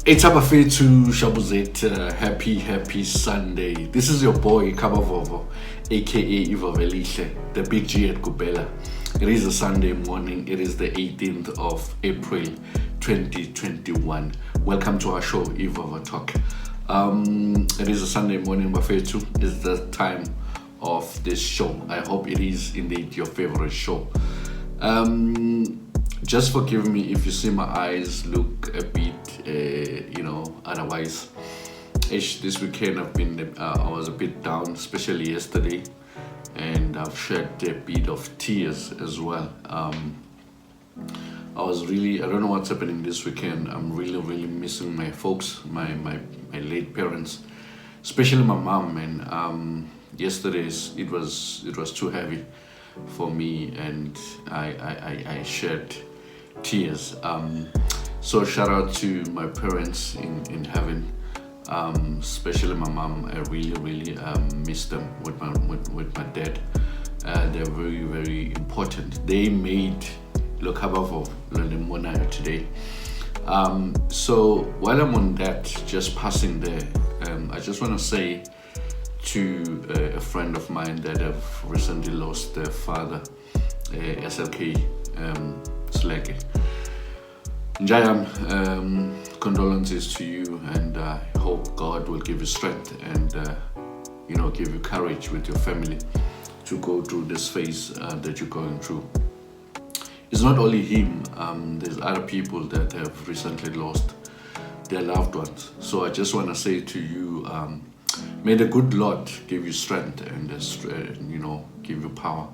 It's Abafe to Shabuzet. Happy Sunday. This is your boy Kabavovo, aka Ivo Veliche, the big G at Kubela. It is a Sunday morning. It is the 18th of April 2021. Welcome to our show, Ivo Talk. It is a Sunday morning, Bafe too. It's the time of this show. I hope it is indeed your favorite show. Just forgive me if you see my eyes look a bit, otherwise. This weekend I was a bit down, especially yesterday, and I've shed a bit of tears as well. I don't know what's happening this weekend. I'm really missing my folks, my late parents, especially my mom. And yesterday it was too heavy for me, and I shed tears. So shout out to my parents in heaven, especially my mom. I really miss them with my dad. They're very important. They made Lokabavo Lemonayo today. So while I'm on that, just passing there, I just want to say to a friend of mine that have recently lost their father, SLK Slake. Njayam, condolences to you, and I hope God will give you strength and give you courage with your family to go through this phase that you're going through. It's not only him, there's other people that have recently lost their loved ones. So I just want to say to you, may the good Lord give you strength and give you power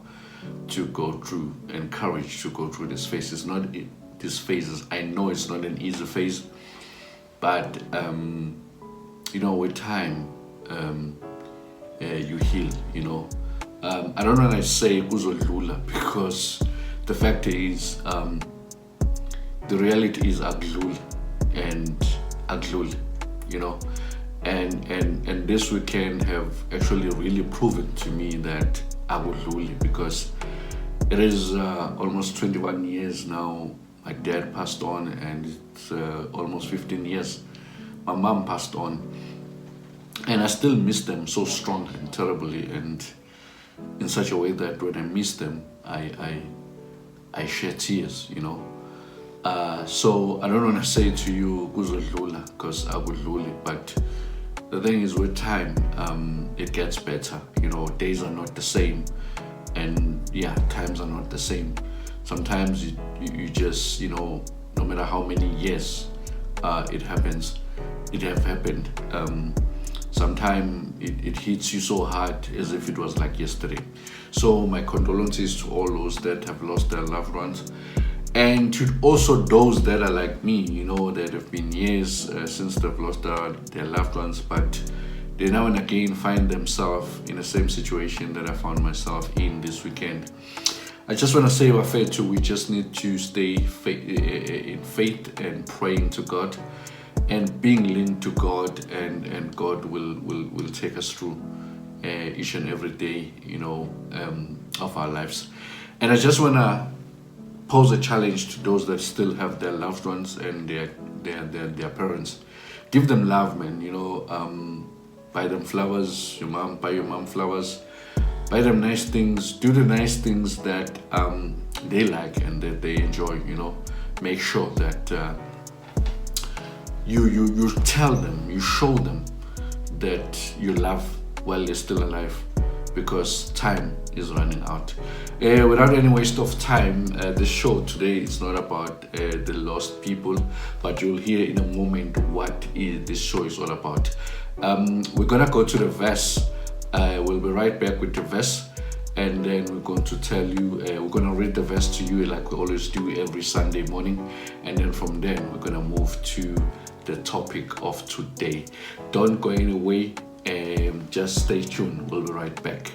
to go through and courage to go through this phase. It's not these phases. I know it's not an easy phase, but with time, you heal. I don't want to say kuzodlula because the fact is, the reality is aglul and aglul, and this weekend have actually really proven to me that aglul, because it is almost 21 years now. My dad passed on, and it's almost 15 years my mom passed on, and I still miss them so strong and terribly, and in such a way that when I miss them, I shed tears, So I don't want to say to you kuzodlula because I would lula, but the thing is, with time, it gets better. Days are not the same, and times are not the same. Sometimes you just, no matter how many years it happens, it have happened. Sometimes it hits you so hard as if it was like yesterday. So my condolences to all those that have lost their loved ones, and to also those that are like me, that have been years since they've lost their loved ones, but they now and again find themselves in the same situation that I found myself in this weekend. I just want to say, we just need to stay in faith and praying to God and being linked to God, and God will take us through each and every day, of our lives. And I just want to pose a challenge to those that still have their loved ones and their parents. Give them love, man. Buy them flowers. Buy your mom flowers. Buy them nice things. Do the nice things that they like and that they enjoy. Make sure that you tell them, you show them that you love while they're still alive, because time is running out. Without any waste of time, the show today is not about the lost people, but you'll hear in a moment what this show is all about. We're gonna go to the verse. We'll be right back with the verse, and then we're going to tell you, we're going to read the verse to you like we always do every Sunday morning, and then from there we're going to move to the topic of today. Don't go anywhere, just stay tuned. We'll be right back.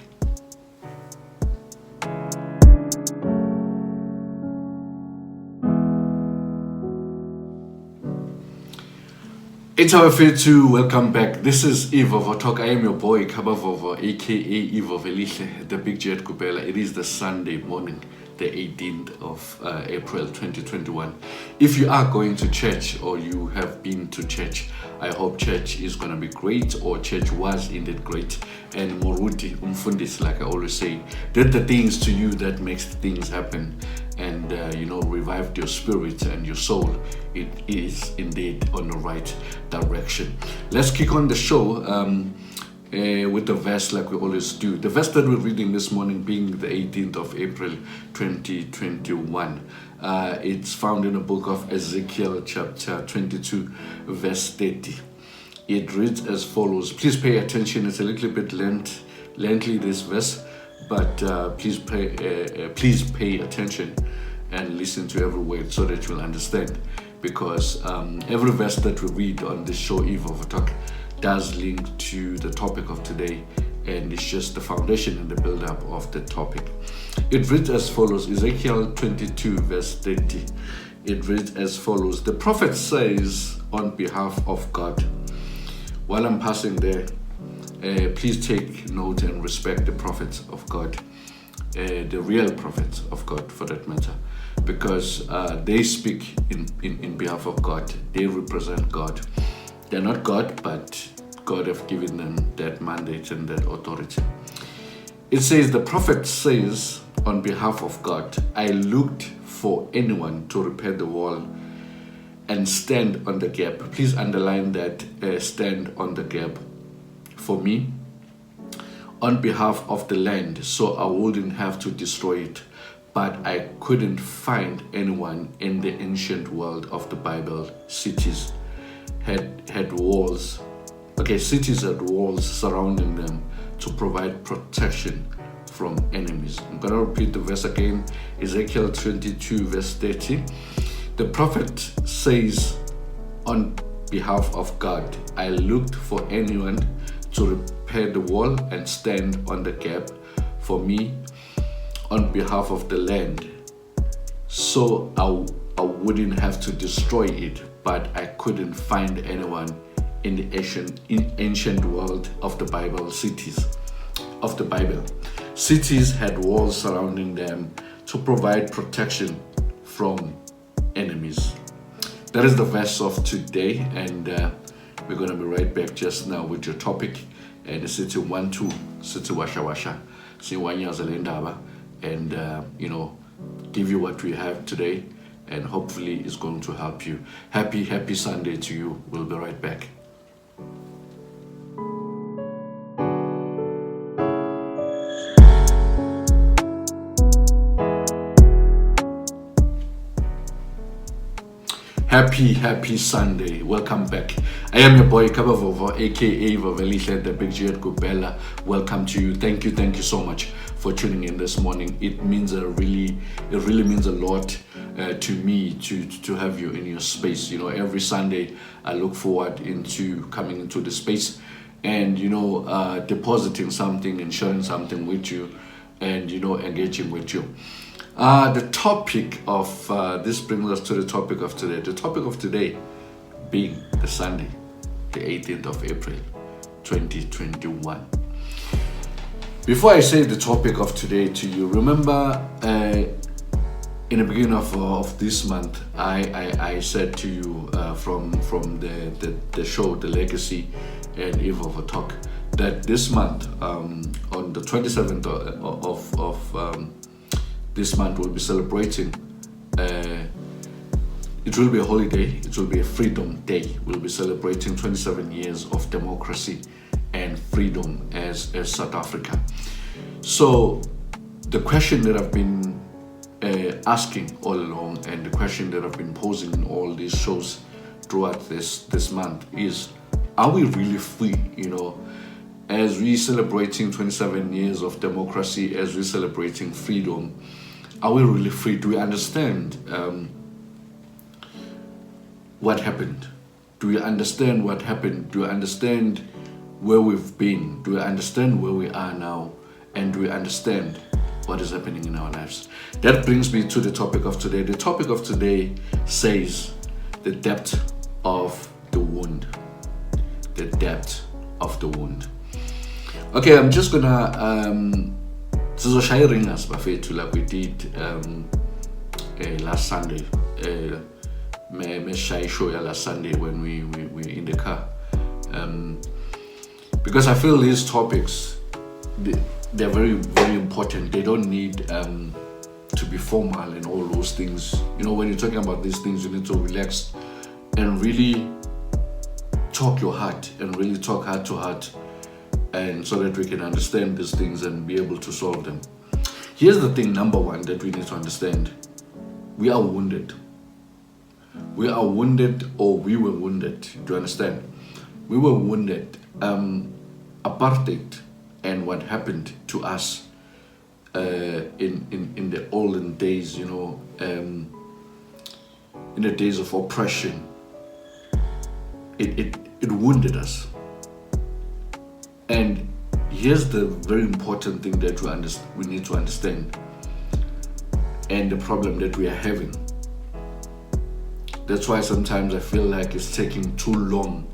It's our feel to welcome back. This is Ivo Talk. I am your boy Kabavovo, aka Ivo Veliche, the big jet Kubela. It is the Sunday morning. the 18th of April 2021. If you are going to church or you have been to church, I hope church is going to be great, or church was indeed great. And Moruti Umfundis, like I always say, did the things to you that makes things happen, and revived your spirit and your soul. It is indeed on the right direction. Let's kick on the show with the verse like we always do. The verse that we're reading this morning, being the 18th of April 2021, it's found in the book of Ezekiel chapter 22 verse 30. It reads as follows. Please pay attention. It's a little bit lengthy, this verse, but please pay attention and listen to every word so that you'll understand, because every verse that we read on this show, Eve of a Talk, does link to the topic of today, and it's just the foundation and the build-up of the topic. It reads as follows. Ezekiel 22 verse 30. It reads as follows. The prophet says on behalf of God. While I'm passing there, please take note and respect the prophets of God, the real prophets of God for that matter, because they speak in behalf of God. They represent God. They're not God, but God have given them that mandate and that authority. It says, the prophet says on behalf of God, I looked for anyone to repair the wall and stand on the gap. Please underline that, stand on the gap for me on behalf of the land, so I wouldn't have to destroy it. But I couldn't find anyone in the ancient world of the Bible. Cities had walls. Cities had walls surrounding them to provide protection from enemies. I'm going to repeat the verse again. Ezekiel 22 verse 30. The prophet says on behalf of God, I looked for anyone to repair the wall and stand on the gap for me on behalf of the land, so I wouldn't have to destroy it, but I couldn't find anyone in the ancient world of the Bible. Cities of the Bible. Cities had walls surrounding them to provide protection from enemies. That is the verse of today, and we're going to be right back just now with your topic. And the city 1-2, city washa Siwanya Zalendaba, and give you what we have today, and hopefully it's going to help you. Happy Sunday to you. We'll be right back. Happy Sunday. Welcome back. I am your boy Kabavovo, aka Vavelihle, the Big Jet Gubella. Welcome to you. Thank you so much for tuning in this morning. It really means a lot to me to have you in your space. Every Sunday I look forward into coming into the space and depositing something and sharing something with you, and engaging with you. The topic of this brings us to the topic of today. The topic of today being the Sunday, the 18th of April 2021. Before I say the topic of today to you, remember in the beginning of this month, I said to you from the show, The Legacy and Eve of a Talk, that this month, on the 27th of this month, we'll be celebrating. It will be a holiday. It will be a freedom day. We'll be celebrating 27 years of democracy and freedom as South Africa. So the question that I've been asking all along, and the question that I've been posing in all these shows throughout this month is, are we really free? As we celebrating 27 years of democracy, as we're celebrating freedom, are we really free? Do we understand what happened? Do we understand what happened? Do we understand where we've been? Do we understand where we are now? And do we understand what is happening in our lives? That brings me to the topic of today. The topic of today says the depth of the wound. The depth of the wound. Okay, I'm just gonna Sizoshaya ringers bafethu like we did last Sunday. Me shy show ya last Sunday when we in the car. Because I feel these topics, they're very, very important. They don't need to be formal and all those things. You know, when you're talking about these things, you need to relax and really talk your heart and really talk heart to heart, and so that we can understand these things and be able to solve them. Here's the thing, number one, that we need to understand. We are wounded. We are wounded, or we were wounded. Do you understand? We were wounded. Apartheid and what happened to us in the olden days, you know, in the days of oppression, it wounded us. And here's the very important thing that we need to understand, and the problem that we are having. That's why sometimes I feel like it's taking too long,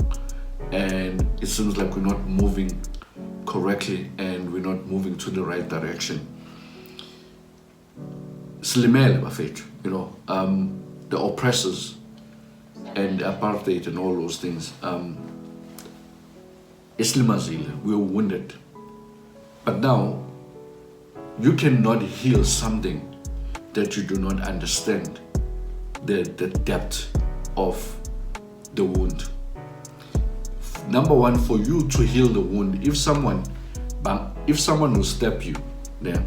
and it seems like we're not moving correctly and we're not moving to the right direction. Slimele bafethu, you know, the oppressors and apartheid and all those things. Islimazile, we were wounded. But now, you cannot heal something that you do not understand the depth of the wound. Number one, for you to heal the wound, if someone will step you there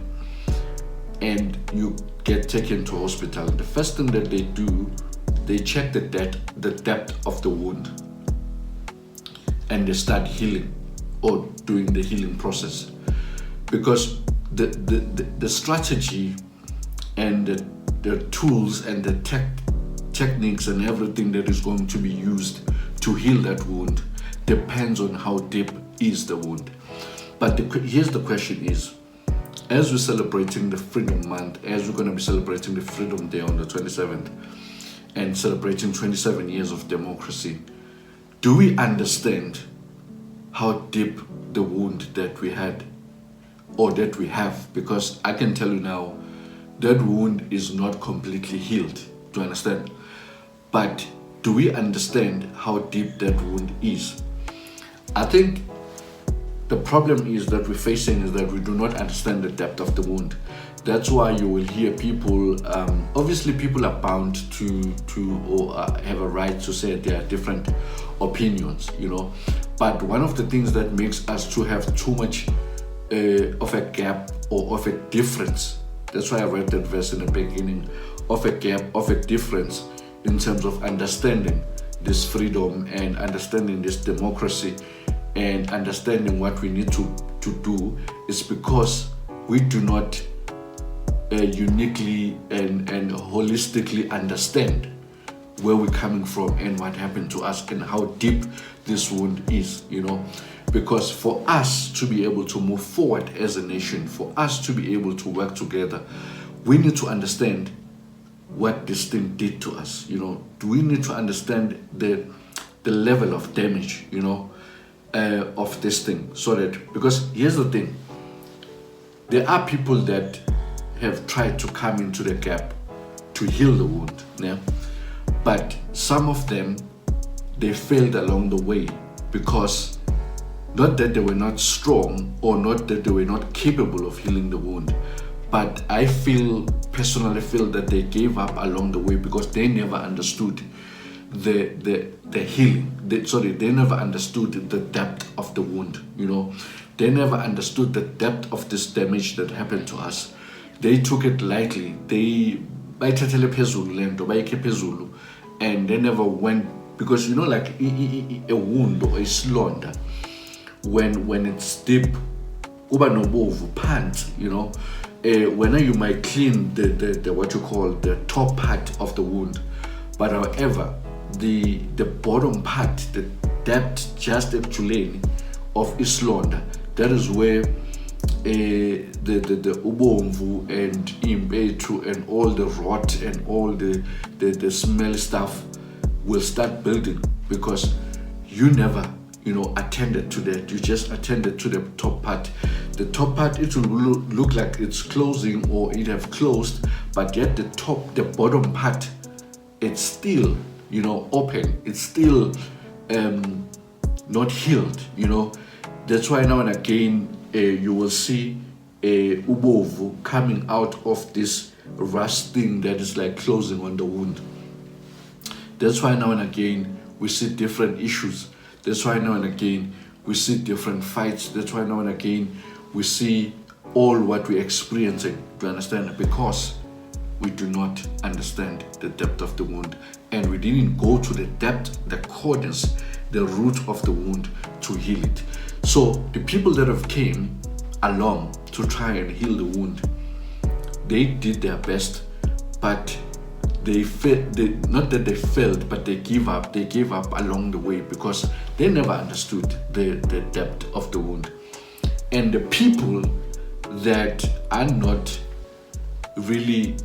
and you get taken to hospital, the first thing that they do, they check the depth of the wound, and they start healing or doing the healing process, because the strategy and the tools and the techniques and everything that is going to be used to heal that wound depends on how deep is the wound. But here's the question is, as we're celebrating the Freedom Month, as we're going to be celebrating the Freedom Day on the 27th, and celebrating 27 years of democracy, do we understand how deep the wound that we had, or that we have? Because I can tell you now, that wound is not completely healed. Do you understand? But do we understand how deep that wound is? I think the problem is that we're facing is that we do not understand the depth of the wound. That's why you will hear people, obviously people are bound to or have a right to say there are different opinions, you know. But one of the things that makes us to have too much of a gap or of a difference, that's why I read that verse in the beginning, of a gap, of a difference in terms of understanding this freedom and understanding this democracy and understanding what we need to do, is because we do not uniquely and holistically understand where we're coming from and what happened to us and how deep this wound is, you know. Because for us to be able to move forward as a nation, for us to be able to work together, we need to understand what this thing did to us, you know. Do we need to understand the level of damage, you know, of this thing, so that, because here's the thing, there are people that have tried to come into the gap to heal the wound, yeah? But some of them, they failed along the way, because not that they were not strong or not that they were not capable of healing the wound, but I personally feel that they gave up along the way because they never understood the healing. They never understood the depth of the wound, you know. They never understood the depth of this damage that happened to us. They took it lightly. They bayithathele phezulu lento, bayikhe phezulu, and they never went, because, you know, like a wound or a slaughter, when it's deep, kuba nobovu pant, you know. When you might clean the what you call the top part of the wound, but however the bottom part, the depth just actually of islonda, that is where the ubomvu and imbetu and all the rot and all the smelly stuff will start building, because you never, you know, attended to that. You just attended to the top part. the top part, it will look like it's closing or it have closed, but yet the bottom part, it's still, open. It's still not healed. That's why now and again you will see a ubovu coming out of this rusting that is like closing on the wound. That's why now and again we see different issues. That's why now and again we see different fights. That's why now and again we see all what we're experiencing. Do you understand? Because we do not understand the depth of the wound, and we didn't go to the depth, the causes, the root of the wound to heal it. So the people that have came along to try and heal the wound, they did their best, but they not that they failed, but they gave up along the way because they never understood the depth of the wound. And the people that are not really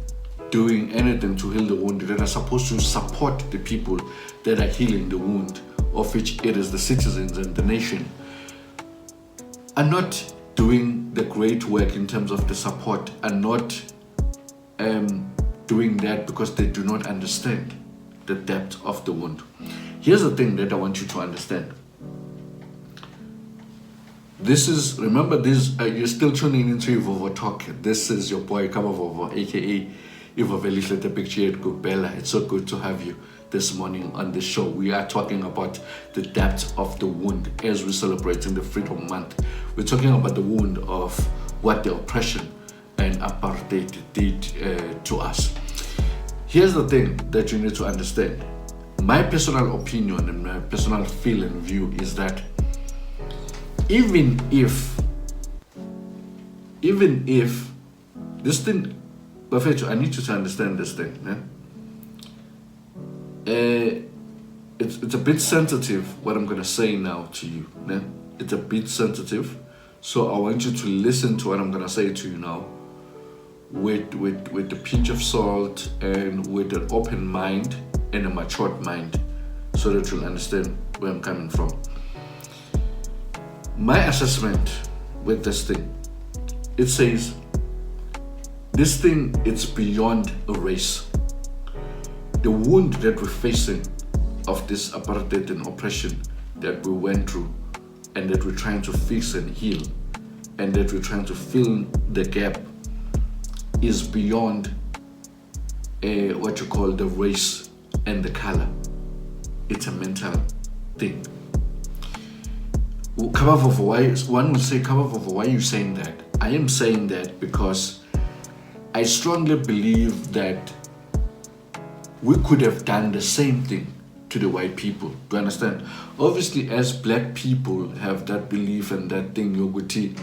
doing anything to heal the wound, that are supposed to support the people that are healing the wound, of which it is the citizens and the nation, are not doing the great work in terms of the support, are not doing that because they do not understand the depth of the wound. Here's the thing that I want you to understand. Remember this, you're still tuning into Ivovo Talk. This is your boy Kabavovo, aka Ivovelihle the Picture Gubela. It's so good to have you this morning on the show. We are talking about the depth of the wound as we're celebrating the Freedom Month. We're talking about the wound of what the oppression and apartheid did to us. Here's the thing that you need to understand. My personal opinion and my personal feel and view is that even if this thing, Bafecho, I need you to understand this thing. It's a bit sensitive what I'm gonna say now to you. It's a bit sensitive, so I want you to listen to what I'm gonna say to you now with a pinch of salt and with an open mind and a matured mind, so that you'll understand where I'm coming from. My assessment with this thing, it says this thing, it's beyond a race. The wound that we're facing of this apartheid and oppression that we went through, and that we're trying to fix and heal, and that we're trying to fill the gap, is beyond what you call the race and the color. It's a mental thing. One would say, Kabavovo, why are you saying that? I am saying that because I strongly believe that we could have done the same thing to the white people. Do you understand? Obviously, as black people have that belief and that thing, Yoguti,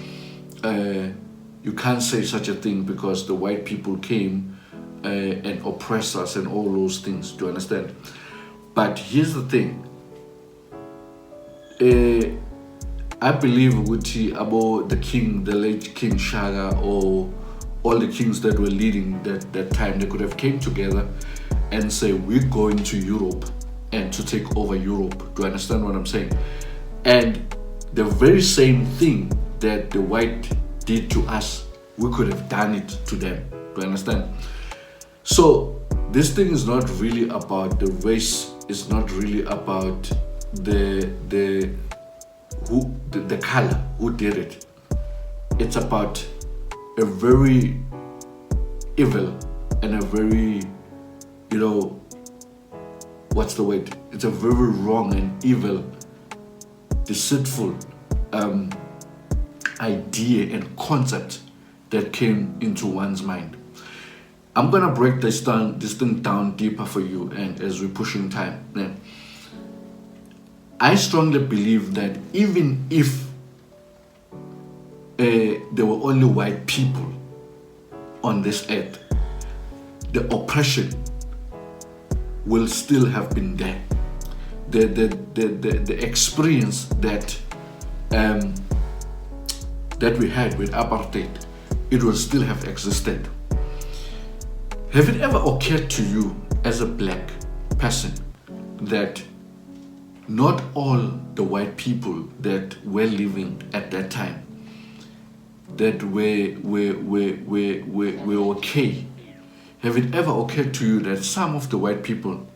you can't say such a thing because the white people came and oppressed us and all those things. Do you understand? But here's the thing. I believe Uguti about the king, the late King Shaka, or all the kings that were leading that time, they could have came together and say, we're going to Europe and to take over Europe. Do you understand what I'm saying? And the very same thing that the white did to us, we could have done it to them. Do you understand? So this thing is not really about the race. It's not really about the color, who did it. It's about a very evil and a very, what's the word? It's a very wrong and evil, deceitful idea and concept that came into one's mind. I'm gonna break this thing down deeper for you, and as we're pushing time. I strongly believe that even if there were only white people on this earth, the oppression will still have been there. The experience that we had with apartheid, it will still have existed. Have it ever occurred to you as a black person that not all the white people that were living at that time that we're okay? Have it ever occurred to you that some of the white people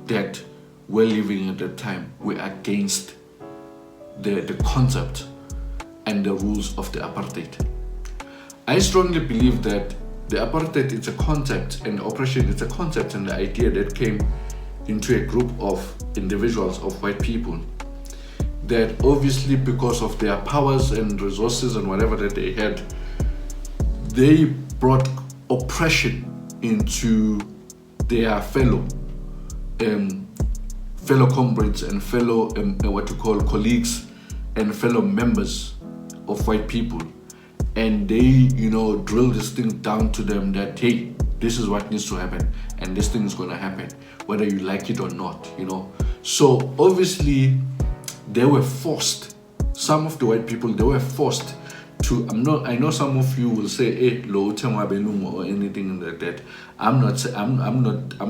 that were living at that time were against the concept and the rules of the apartheid? I strongly believe that the apartheid is a concept and the oppression is a concept and the idea that came into a group of individuals, of white people, that obviously because of their powers and resources and whatever that they had, they brought oppression into their fellow comrades and fellow colleagues and fellow members of white people. And they, drill this thing down to them that, hey, this is what needs to happen and this thing is going to happen whether you like it or not. So obviously they were forced, some of the white people, they were forced to, I know some of you will say, hey, lo belungu or anything like that. I'm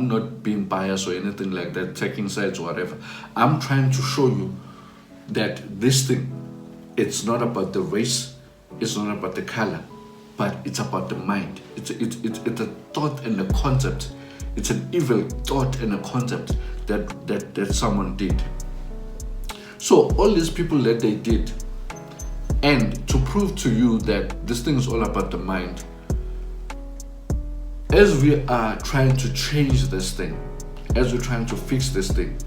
not being biased or anything like that, taking sides or whatever. I'm trying to show you that this thing, it's not about the race, it's not about the color, but it's about the mind. It's a thought and a concept. It's an evil thought and a concept that someone did. So all these people that they did, and to prove to you that this thing is all about the mind, as we are trying to change this thing, as we're trying to fix this thing,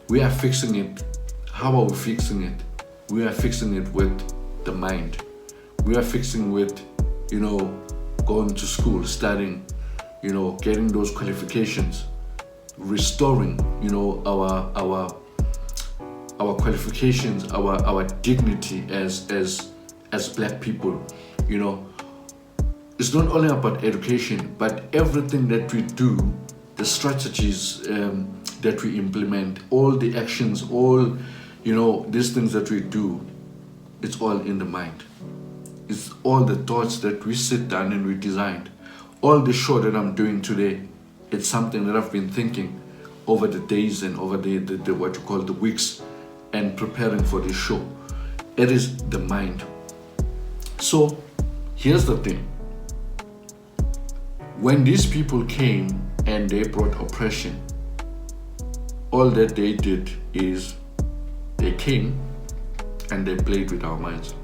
we are fixing it. How are we fixing it? We are fixing it with the mind. We are fixing with, going to school, studying, getting those qualifications, restoring, our qualifications, our dignity as black people. It's not only about education, but everything that we do, the strategies that we implement, all the actions, all these things that we do, it's all in the mind. It's all the thoughts that we sit down and we designed. All the show that I'm doing today, it's something that I've been thinking over the days and over the what you call the weeks and preparing for this show. It is the mind. So here's the thing. When these people came and they brought oppression, all that they did is they came and they played with our minds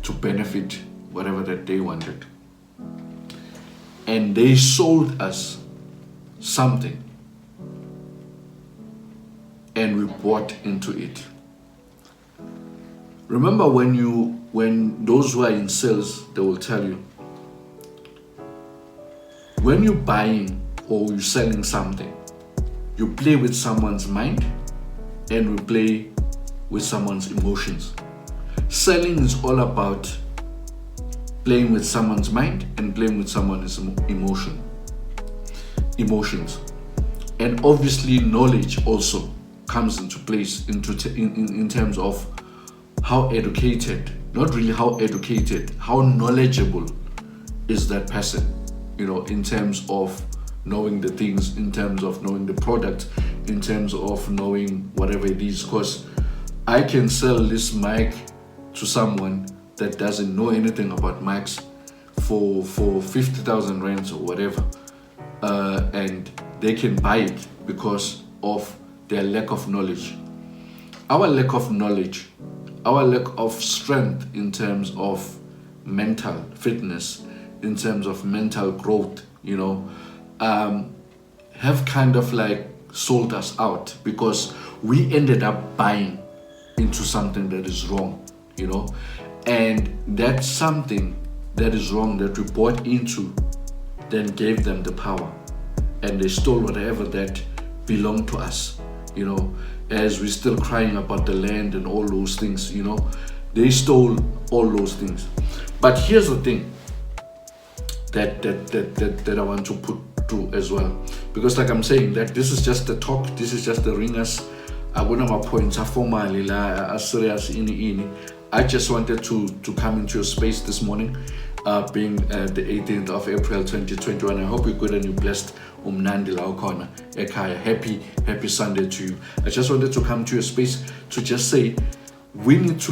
to benefit whatever that they wanted. And they sold us something and we bought into it. Remember when those who are in sales, they will tell you, when you're buying or you're selling something, you play with someone's mind and we play with someone's emotions. Selling is all about playing with someone's mind and playing with someone's emotions. And obviously knowledge also comes into place in terms of how educated, not really how educated, how knowledgeable is that person, in terms of knowing the things, in terms of knowing the product, in terms of knowing whatever it is. Because I can sell this mic to someone that doesn't know anything about mics for 50,000 rands or whatever, and they can buy it because of their lack of knowledge. Our lack of knowledge, our lack of strength in terms of mental fitness, in terms of mental growth, have kind of like sold us out because we ended up buying into something that is wrong, and that something that is wrong that we bought into then gave them the power and they stole whatever that belonged to us, as we're still crying about the land and all those things, they stole all those things. But here's the thing that I want to put through as well, because like I'm saying, that this is just the talk, this is just the ringers. I wouldn't have points formally serious ini. I just wanted to come into your space this morning, being the 18th of April 2021. I hope you're good and you're blessed. Happy Sunday to you. I just wanted to come to your space to just say, we need to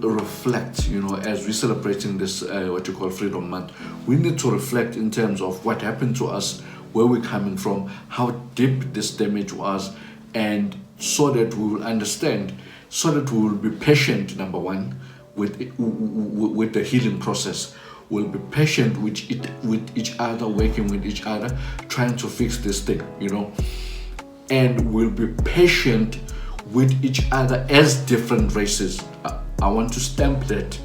reflect, as we're celebrating this, what you call Freedom Month. We need to reflect in terms of what happened to us, where we're coming from, how deep this damage was, and so that we will understand, so that we will be patient, number one, with the healing process. We'll be patient with each other, working with each other, trying to fix this thing, and we'll be patient with each other as different races. I want to stamp that.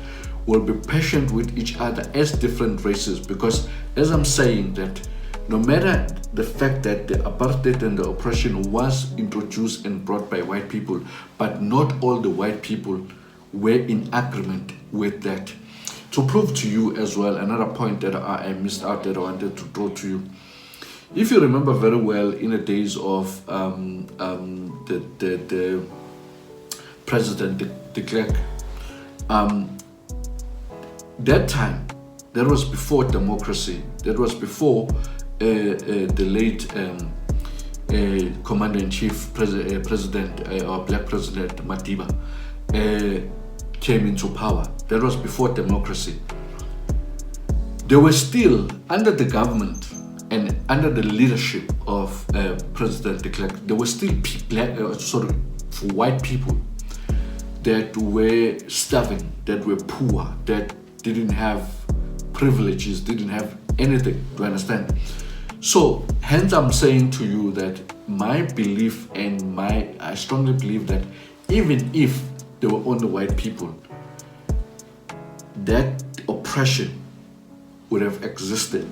We'll be patient with each other as different races, because as I'm saying that, no matter the fact that the apartheid and the oppression was introduced and brought by white people, but not all the white people were in agreement with that. To prove to you as well, another point that I missed out that I wanted to draw to you. If you remember very well, in the days of the President de Klerk, that time, that was before democracy, that was before the late Commander-in-Chief President or Black President Madiba came into power. That was before democracy. They were still under the government and under the leadership of President de Klerk. There were still white people that were starving, that were poor, that didn't have privileges, didn't have anything. Do you understand? So hence I'm saying to you that my belief and I strongly believe that even if there were only white people, that oppression would have existed,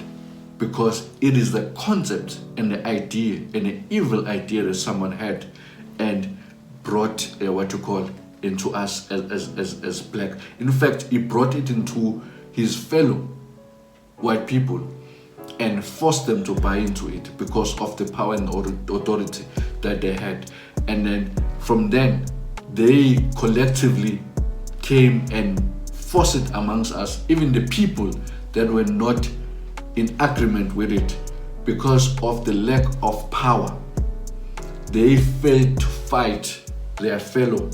because it is the concept and the idea and the evil idea that someone had and brought what you call into us as black. In fact, he brought it into his fellow white people and forced them to buy into it because of the power and authority that they had. And then from then, they collectively came and forced it amongst us, even the people that were not in agreement with it, because of the lack of power. They failed to fight their fellow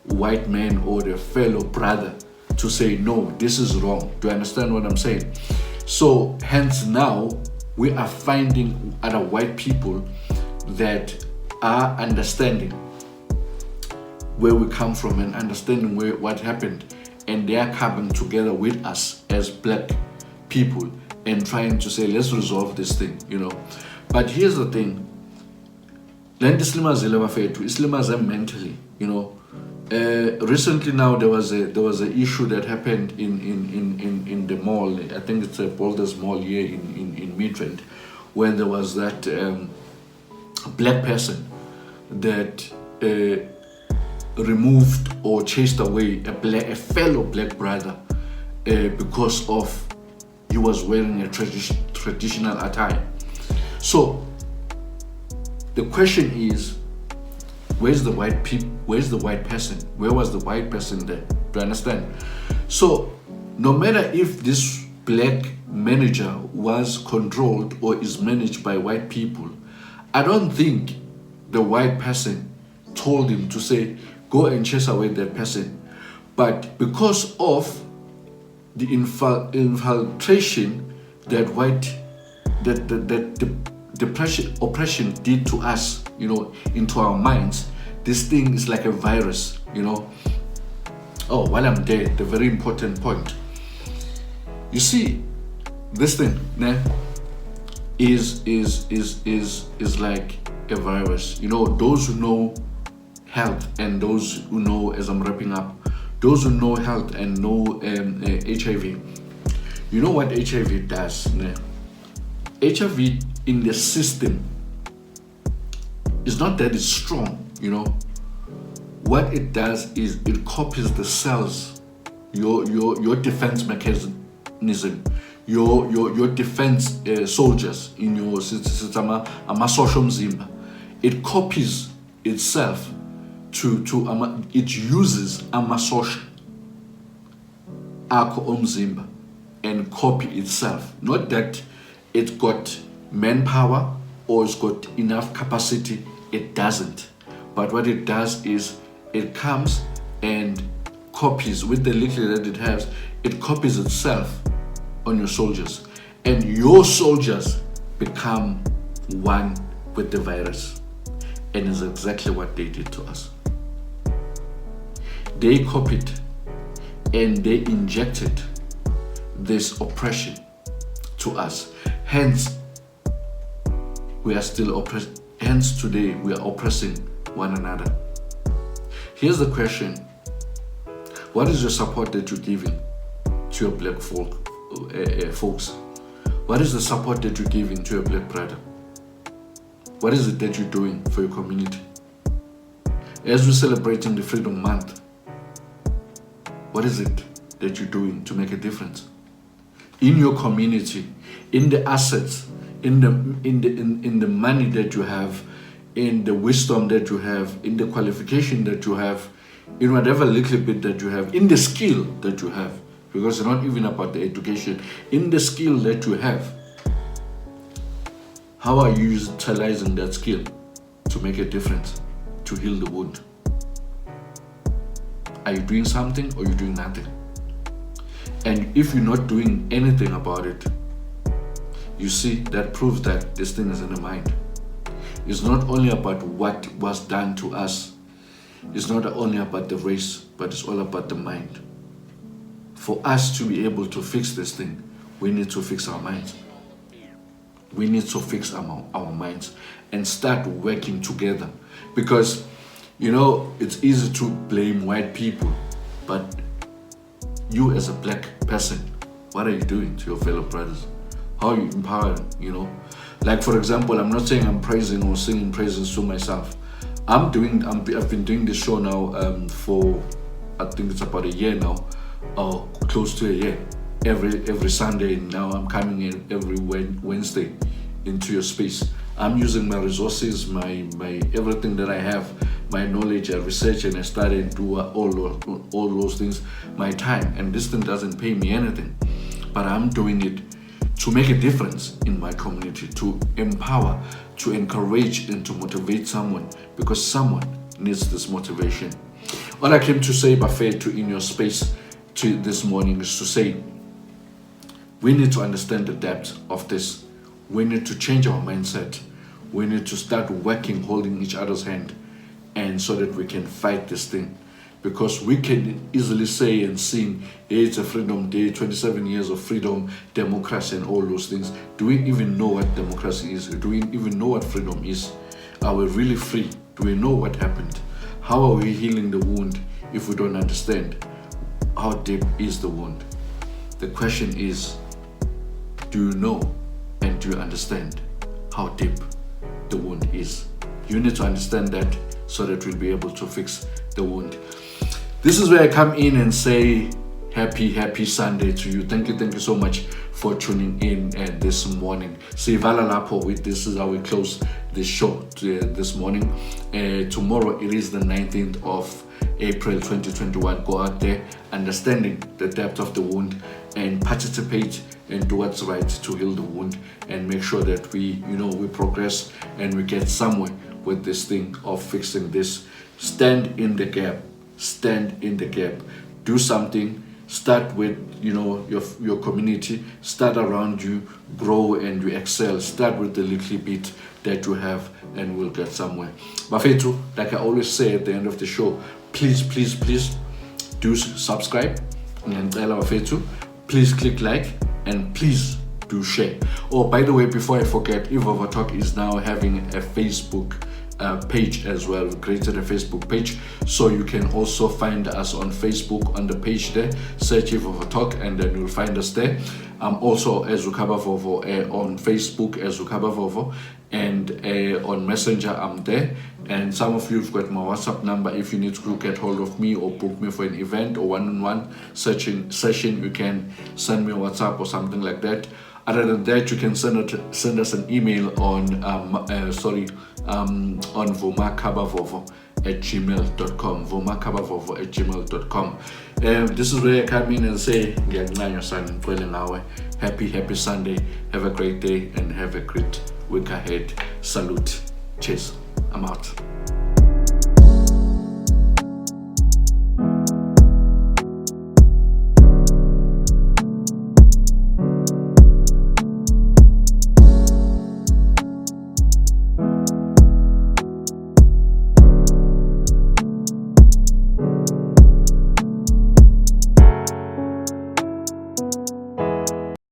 white man or their fellow brother to say, no, this is wrong. Do you understand what I'm saying? So hence now we are finding other white people that are understanding where we come from and understanding what happened, and they are coming together with us as black people and trying to say, let's resolve this thing, But here's the thing. Mentally, recently now there was an issue that happened in the mall. I think it's a Boulders Mall here in Midrand, where there was that black person that removed or chased away a fellow black brother because of he was wearing a traditional attire. So the question is, where's the white person? Where was the white person there? Do you understand? So no matter if this black manager was controlled or is managed by white people, I don't think the white person told him to say, go and chase away that person. But because of the infiltration that the oppression did to us, into our minds, this thing is like a virus, Oh, while I'm there, the very important point. You see, this thing is like a virus. Those who know health and those who know, as I'm wrapping up, those who know health and know HIV, you know what HIV does? HIV in the system is not that it's strong, What it does is it copies the cells, your defense mechanism, your defense soldiers in your system, social mzimba. It copies itself it uses amasosha akho omzimba and copy itself. Not that it's got manpower or it's got enough capacity, it doesn't. But what it does is it comes and copies with the little that it has, it copies itself on your soldiers, and your soldiers become one with the virus. And it's exactly what they did to us. They copied and they injected this oppression to us. Hence, we are still oppressed. Hence, today we are oppressing one another. Here's the question: what is the support that you're giving to your black folks? What is the support that you're giving to your black brother? What is it that you're doing for your community? As we're celebrating the Freedom Month, what is it that you're doing to make a difference in your community, in the assets, in the money that you have, in the wisdom that you have, in the qualification that you have, in whatever little bit that you have, in the skill that you have? Because it's not even about the education, in the skill that you have. How are you utilizing that skill to make a difference, to heal the wound? Are you doing something or are you doing nothing? And if you're not doing anything about it, you see, that proves that this thing is in the mind. It's not only about what was done to us. It's not only about the race, but it's all about the mind. For us to be able to fix this thing, we need to fix our minds. We need to fix our minds and start working together. Because, it's easy to blame white people, but you as a black person, what are you doing to your fellow brothers? How are you empowering, Like, for example, I'm not saying I'm praising or singing praises to myself. I've been doing this show now for, I think it's about a year now, or close to a year. Every Sunday now, I'm coming in every Wednesday into your space. I'm using my resources, my everything that I have, my knowledge, I research and I study and do all those things, my time. And this thing doesn't pay me anything, but I'm doing it to make a difference in my community, to empower, to encourage and to motivate someone, because someone needs this motivation. All I came to say, Buffet, to in your space to this morning is to say, we need to understand the depth of this. We need to change our mindset. We need to start working, holding each other's hand, and so that we can fight this thing. Because we can easily say and sing, hey, it's a freedom day, 27 years of freedom, democracy and all those things. Do we even know what democracy is? Do we even know what freedom is? Are we really free? Do we know what happened? How are we healing the wound if we don't understand? How deep is the wound? The question is, do you know and do you understand how deep the wound is? You need to understand that so that we'll be able to fix the wound. This is where I come in and say happy Sunday to you. Thank you so much for tuning in this morning. Sivala Lapo, with this is how we close this show this morning. Tomorrow it is the 19th of April 2021. Go out there understanding the depth of the wound and participate and do what's right to heal the wound and make sure that we progress and we get somewhere with this thing of fixing this. Stand in the gap. Stand in the gap. Do something. Start with your community. Start around you. Grow and you excel. Start with the little bit that you have and we'll get somewhere. Bafetu, like I always say at the end of the show, please do subscribe. And Bafetu, please click like and please do share. Oh, by the way, before I forget, Eve Over Talk is now having a Facebook page as well. We created a Facebook page, so you can also find us on Facebook on the page there. Search Eve Over Talk and then you'll find us there. Also as Ukaba Vovo on Facebook as Ukaba Vovo, and on Messenger I'm there. And some of you have got my WhatsApp number. If you need to get hold of me or book me for an event or one-on-one session, you can send me a WhatsApp or something like that. Other than that, you can send us an email on vomakabavovo@gmail.com. vomakabavovo@gmail.com. This is where I come in and say, happy Sunday. Have a great day and have a great week ahead. Salute. Cheers. I'm out.